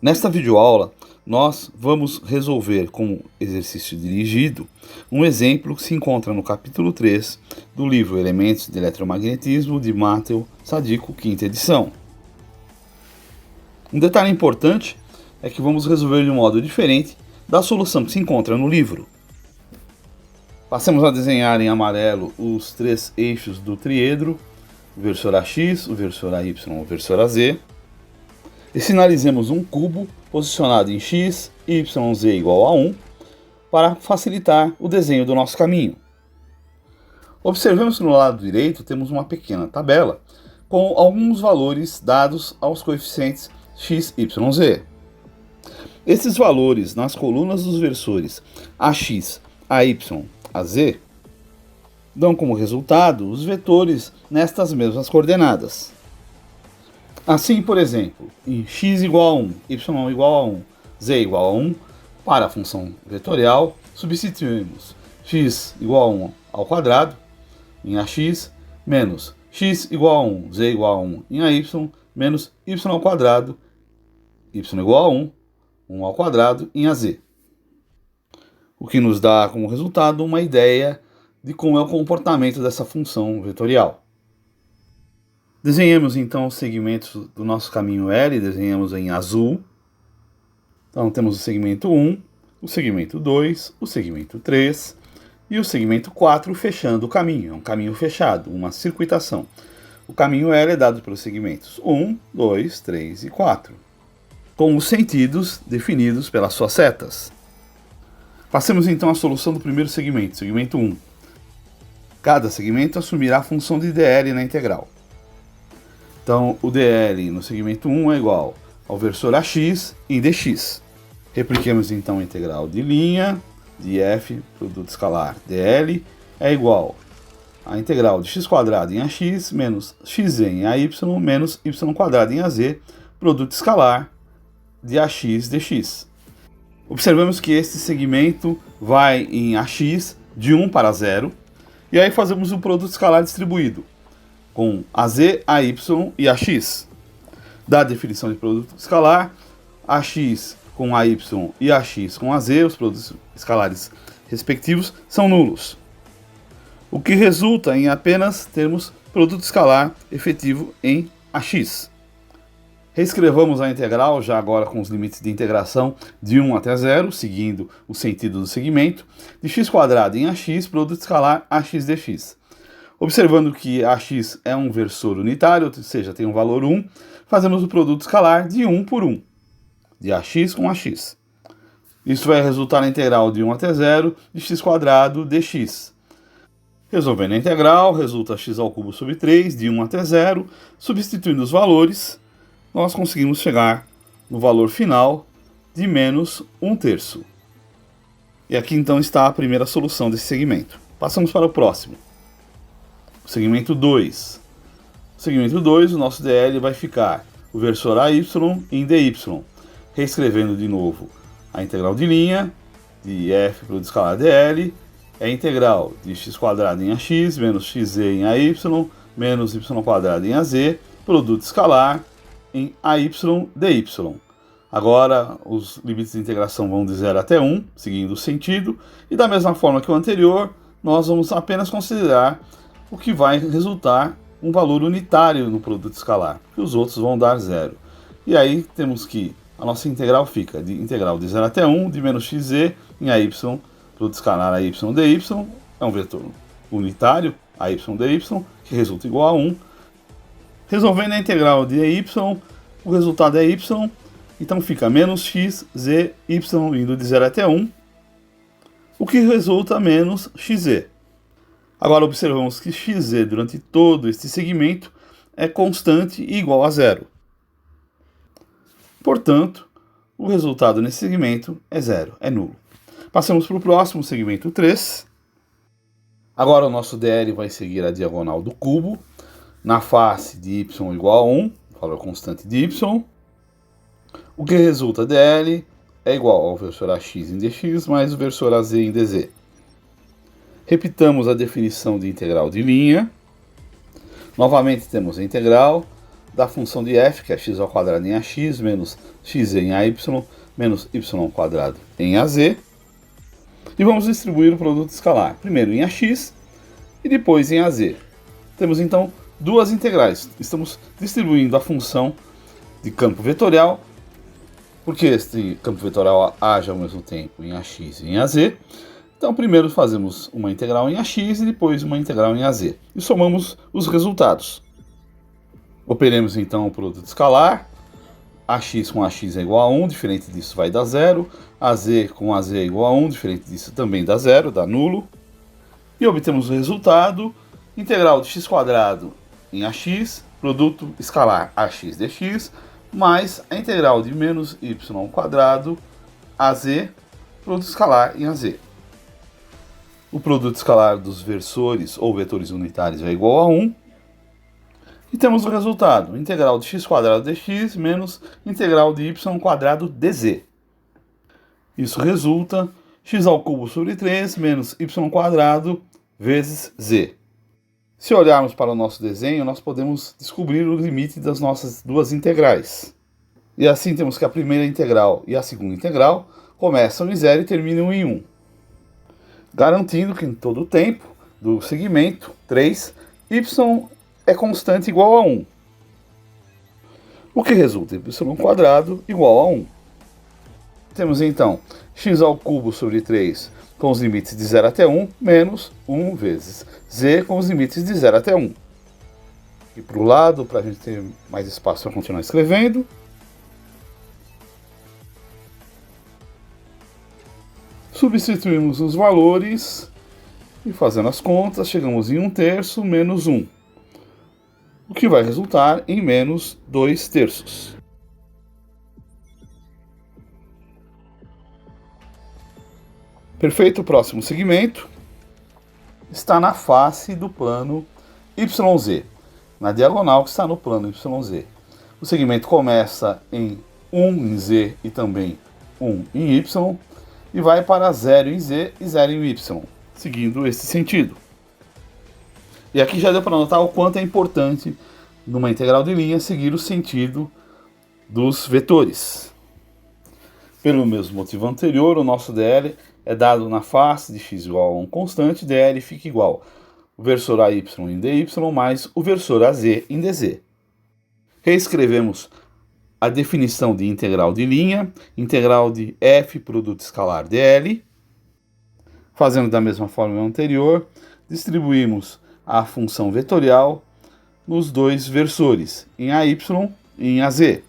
Nesta videoaula, nós vamos resolver como exercício dirigido um exemplo que se encontra no capítulo 3 do livro Elementos de Eletromagnetismo de Matteo Sadico, quinta edição. Um detalhe importante é que vamos resolver de um modo diferente da solução que se encontra no livro. Passemos a desenhar em amarelo os três eixos do triedro, o versor AX, o versor AY e o versor AZ. E sinalizemos um cubo posicionado em x, y, z igual a 1 para facilitar o desenho do nosso caminho. Observemos que no lado direito temos uma pequena tabela com alguns valores dados aos coeficientes x, y, z. Esses valores nas colunas dos versores AX, AY, AZ dão como resultado os vetores nestas mesmas coordenadas. Assim, por exemplo, em x igual a 1, y igual a 1, z igual a 1, para a função vetorial, substituímos x igual a 1 ao quadrado em ax, menos x igual a 1, z igual a 1 em ay, menos y ao quadrado, y igual a 1, 1 ao quadrado em az. O que nos dá como resultado uma ideia de como é o comportamento dessa função vetorial. Desenhemos então os segmentos do nosso caminho L, desenhamos em azul. Então temos o segmento 1, o segmento 2, o segmento 3 e o segmento 4 fechando o caminho. É um caminho fechado, uma circuitação. O caminho L é dado pelos segmentos 1, 2, 3 e 4, com os sentidos definidos pelas suas setas. Passemos então à solução do primeiro segmento, segmento 1. Cada segmento assumirá a função de dl na integral. Então, o dl no segmento 1 é igual ao versor AX em dx. Repliquemos então a integral de linha de f, produto escalar dl, é igual à integral de x² em ax menos xz em ay menos y² em az, produto escalar de ax dx. Observamos que este segmento vai em ax de 1 para 0, e aí fazemos o produto escalar distribuído com AZ, AY e AX. Da definição de produto escalar, AX com AY e AX com AZ, os produtos escalares respectivos, são nulos. O que resulta em apenas termos produto escalar efetivo em AX. Reescrevamos a integral, já agora com os limites de integração de 1 até 0, seguindo o sentido do segmento, de x² em ax, produto escalar ax dx. Observando que ax é um versor unitário, ou seja, tem um valor 1, fazemos o produto escalar de 1 por 1, de ax com ax. Isso vai resultar na integral de 1 até 0 de x² dx. Resolvendo a integral, resulta x³ sobre 3, de 1 até 0, substituindo os valores, nós conseguimos chegar no valor final de menos 1/3. E aqui então está a primeira solução desse segmento. Passamos para o próximo. Segmento 2. No segmento 2, o nosso dl vai ficar o versor AY em dy. Reescrevendo de novo a integral de linha de f produto escalar dl, é a integral de x² em ax menos xz em ay menos y² em az, produto escalar em ay dy. Agora os limites de integração vão de 0 até 1, seguindo o sentido, e da mesma forma que o anterior, nós vamos apenas considerar o que vai resultar um valor unitário no produto escalar, porque os outros vão dar 0. E aí temos que a nossa integral fica de integral de 0 até 1, de menos xz em ay, produto escalar ay dy, é um vetor unitário, ay dy, que resulta igual a 1. Resolvendo a integral de y, o resultado é y, então fica menos x, z, y indo de 0 até 1, o que resulta menos xz. Agora observamos que xz durante todo este segmento é constante e igual a 0. Portanto, o resultado nesse segmento é 0, é nulo. Passamos para o próximo, segmento 3. Agora o nosso dl vai seguir a diagonal do cubo, na face de y igual a 1, valor constante de y. O que resulta dl é igual ao versor ax em dx mais o versor az em dz. Repitamos a definição de integral de linha. Novamente temos a integral. da função de f, que é x ao quadrado em ax, menos x em ay, menos y ao quadrado em az. E vamos distribuir o produto escalar, primeiro em ax e depois em az. Temos então duas integrais. Estamos distribuindo a função de campo vetorial, porque este campo vetorial age ao mesmo tempo em ax e em az. Então primeiro fazemos uma integral em ax e depois uma integral em az. E somamos os resultados. Operemos então o produto escalar. Ax com ax é igual a 1, diferente disso vai dar zero. Az com az é igual a 1, diferente disso também dá zero, dá nulo. E obtemos o resultado. Integral de x² em ax, produto escalar ax dx, mais a integral de menos y² az, produto escalar em az. O produto escalar dos versores ou vetores unitários é igual a 1. E temos o resultado, integral de x² dx menos integral de y² dz. Isso resulta x³ sobre 3 menos y² vezes z. Se olharmos para o nosso desenho, nós podemos descobrir o limite das nossas duas integrais. E assim temos que a primeira integral e a segunda integral começam em 0 e terminam em 1. Garantindo que em todo o tempo do segmento 3, y é constante igual a 1. O que resulta em y² igual a 1. Temos então x³ sobre 3 com os limites de 0 até 1, menos 1 vezes z com os limites de 0 até 1. E para o lado, para a gente ter mais espaço para continuar escrevendo. Substituímos os valores e fazendo as contas, chegamos em 1/3 menos 1. O que vai resultar em menos 2/3. Perfeito, o próximo segmento está na face do plano YZ, na diagonal que está no plano YZ. O segmento começa em 1 em Z e também 1 em Y, e vai para 0 em Z e 0 em Y, seguindo esse sentido. E aqui já deu para notar o quanto é importante, numa integral de linha, seguir o sentido dos vetores. Pelo mesmo motivo anterior, o nosso DL é dado na face de x igual a um constante, dl fica igual o versor AY em dy mais o versor AZ em dz. Reescrevemos a definição de integral de linha, integral de f produto escalar dl. Fazendo da mesma forma anterior, distribuímos a função vetorial nos dois versores, em AY e em AZ.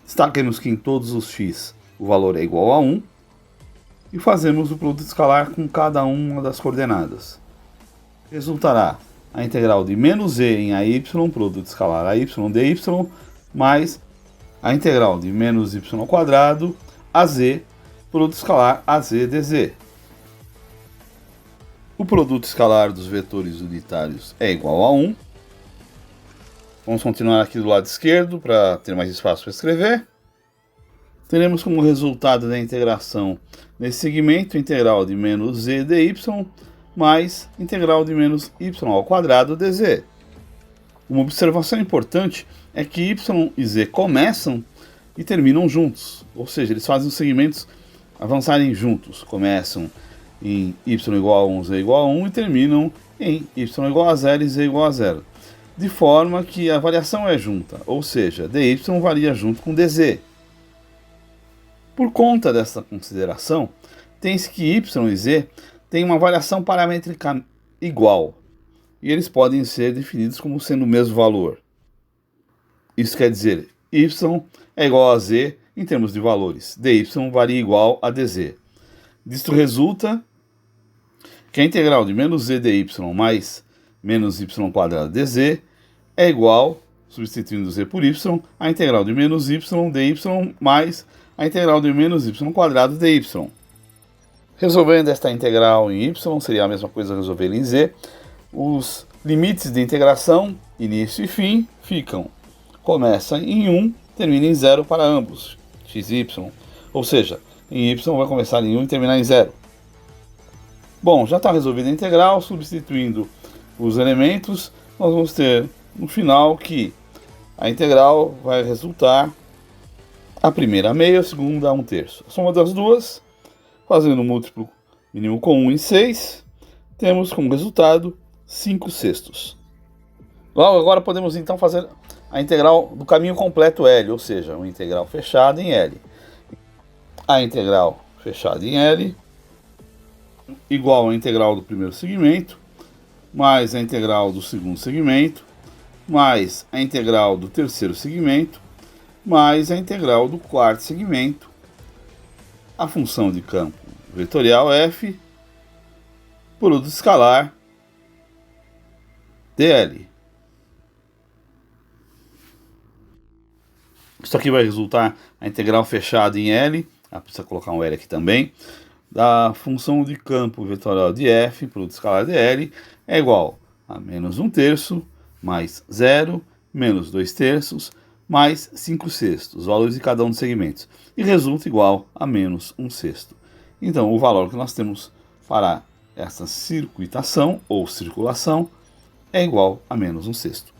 Destaquemos que em todos os x o valor é igual a 1 e fazemos o produto escalar com cada uma das coordenadas. Resultará a integral de menos z em AY, produto escalar AY dy, mais a integral de menos y² AZ, produto escalar AZ dz. O produto escalar dos vetores unitários é igual a 1. Vamos continuar aqui do lado esquerdo para ter mais espaço para escrever. Teremos como resultado da integração nesse segmento integral de menos z dy mais integral de menos y² dz. Uma observação importante é que y e z começam e terminam juntos, ou seja, eles fazem os segmentos avançarem juntos. Começam em y igual a 1, z igual a 1 e terminam em y igual a 0 e z igual a 0. De forma que a variação é junta, ou seja, dy varia junto com dz. Por conta dessa consideração, tem-se que y e z têm uma variação paramétrica igual, e eles podem ser definidos como sendo o mesmo valor. Isso quer dizer, y é igual a z em termos de valores, dy varia igual a dz. Disto resulta que a integral de menos z dy mais menos y² dz é igual, substituindo z por y, a integral de menos y dy mais a integral de menos y² dy. Resolvendo esta integral em y, seria a mesma coisa resolver em z. Os limites de integração, início e fim, ficam. Começa em 1, termina em 0 para ambos, x e y. Ou seja, em y vai começar em 1 e terminar em 0. Bom, já está resolvida a integral, substituindo os elementos, nós vamos ter no final que a integral vai resultar a primeira a meio, a segunda a 1/3. A soma das duas, fazendo o múltiplo mínimo comum em 6, temos como resultado 5/6. Logo, agora podemos então fazer a integral do caminho completo L, ou seja, uma integral fechada em L. A integral fechada em L igual à integral do primeiro segmento, mais a integral do segundo segmento, mais a integral do terceiro segmento, mais a integral do quarto segmento, a função de campo vetorial f, produto escalar dl. Isso aqui vai resultar a integral fechada em L, precisa colocar um L aqui também, da função de campo vetorial de f, produto escalar dl, é igual a menos 1/3, mais 0, menos 2/3, mais 5/6, os valores de cada um dos segmentos, e resulta igual a menos 1/6. Então, o valor que nós temos para essa circuitação ou circulação é igual a menos 1/6.